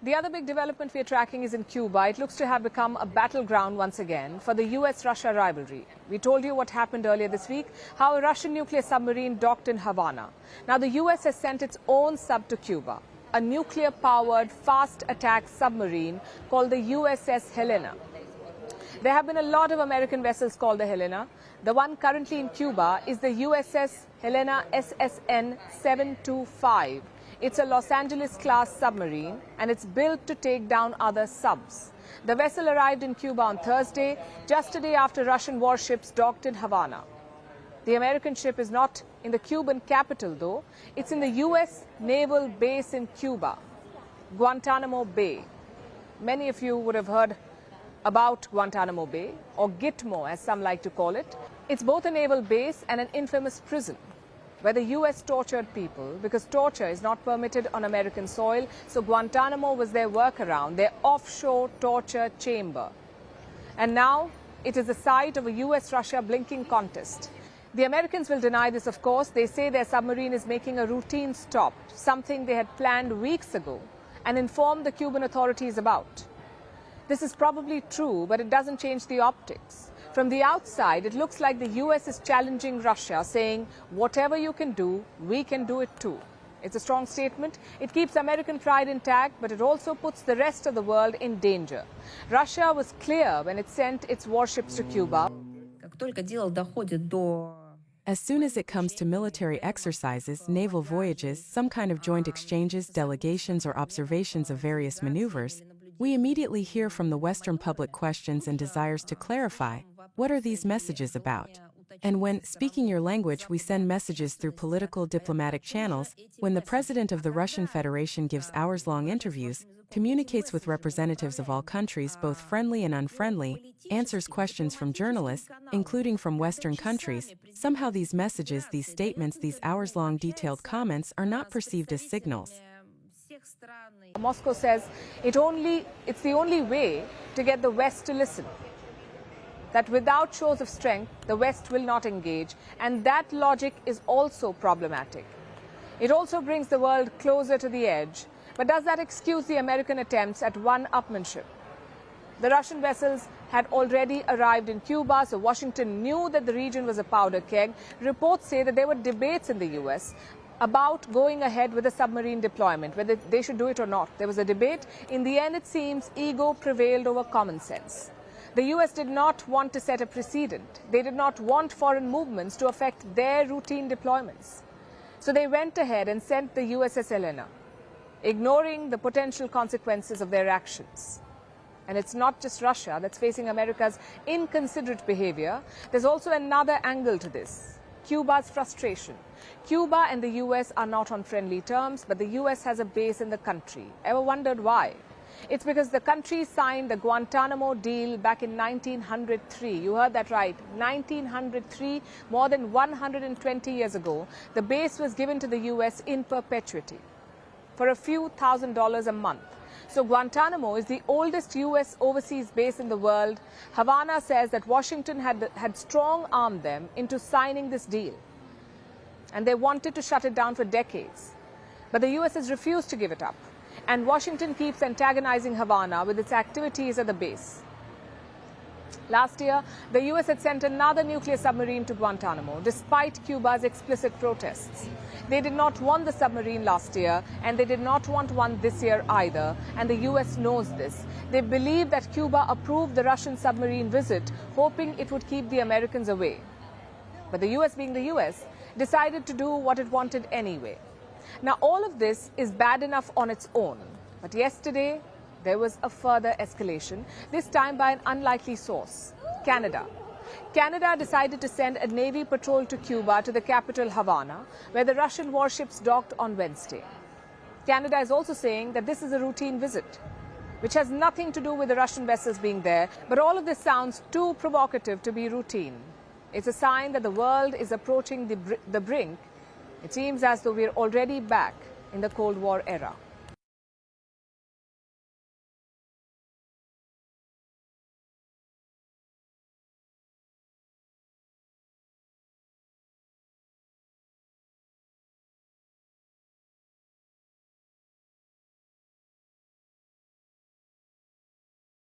The other big development we are tracking is in Cuba. It looks to have become a battleground once again for the US-Russia rivalry. We told you what happened earlier this week, how a Russian nuclear submarine docked in Havana. Now the US has sent its own sub to Cuba, a nuclear-powered fast attack submarine called the USS Helena. There have been a lot of American vessels called the Helena. The one currently in Cuba is the USS Helena SSN 725. It's a Los Angeles-class submarine, and it's built to take down other subs. The vessel arrived in Cuba on Thursday, just a day after Russian warships docked in Havana. The American ship is not in the Cuban capital, though. It's in the U.S. naval base in Cuba, Guantanamo Bay. Many of you would have heard about Guantanamo Bay, or Gitmo as some like to call it. It's both a naval base and an infamous prison where the U.S. tortured people because torture is not permitted on American soil. So Guantanamo was their workaround, their offshore torture chamber. And now it is the site of a U.S.-Russia blinking contest. The Americans will deny this, of course. They say their submarine is making a routine stop, something they had planned weeks ago and informed the Cuban authorities about. This is probably true, but it doesn't change the optics. From the outside, it looks like the U.S. is challenging Russia, saying, whatever you can do, we can do it too. It's a strong statement. It keeps American pride intact, but it also puts the rest of the world in danger. Russia was clear when it sent its warships to Cuba. As soon as it comes to military exercises, naval voyages, some kind of joint exchanges, delegations, or observations of various maneuvers, we immediately hear from the Western public questions and desires to clarify, what are these messages about? And when, speaking your language, we send messages through political diplomatic channels, when the president of the Russian Federation gives hours-long interviews, communicates with representatives of all countries, both friendly and unfriendly, answers questions from journalists, including from Western countries, somehow these messages, these statements, these hours-long detailed comments are not perceived as signals. Moscow says it's the only way to get the West to listen. That without shows of strength, the West will not engage, and that logic is also problematic. It also brings the world closer to the edge, but does that excuse the American attempts at one-upmanship? The Russian vessels had already arrived in Cuba, so Washington knew that the region was a powder keg. Reports say that there were debates in the U.S. about going ahead with a submarine deployment, whether they should do it or not. There was a debate. In the end, it seems ego prevailed over common sense. The U.S. did not want to set a precedent. They did not want foreign movements to affect their routine deployments. So they went ahead and sent the USS Helena, ignoring the potential consequences of their actions. And it's not just Russia that's facing America's inconsiderate behavior. There's also another angle to this: Cuba's frustration. Cuba and the U.S. are not on friendly terms, but the U.S. has a base in the country. Ever wondered why? It's because the country signed the Guantanamo deal back in 1903. You heard that right, 1903, more than 120 years ago. The base was given to the U.S. in perpetuity for a few $1,000s a month. So Guantanamo is the oldest U.S. overseas base in the world. Havana says that Washington had strong-armed them into signing this deal, and they wanted to shut it down for decades. But the U.S. has refused to give it up, and Washington keeps antagonizing Havana with its activities at the base. Last year, the U.S. had sent another nuclear submarine to Guantanamo, despite Cuba's explicit protests. They did not want the submarine last year, and they did not want one this year either, and the U.S. knows this. They believe that Cuba approved the Russian submarine visit, hoping it would keep the Americans away. But the U.S., being the U.S., decided to do what it wanted anyway. Now, all of this is bad enough on its own, but yesterday there was a further escalation, this time by an unlikely source, Canada. Canada decided to send a Navy patrol to Cuba, to the capital Havana, where the Russian warships docked on Wednesday. Canada is also saying that this is a routine visit, which has nothing to do with the Russian vessels being there, but all of this sounds too provocative to be routine. It's a sign that the world is approaching the brink. It seems as though we're already back in the Cold War era.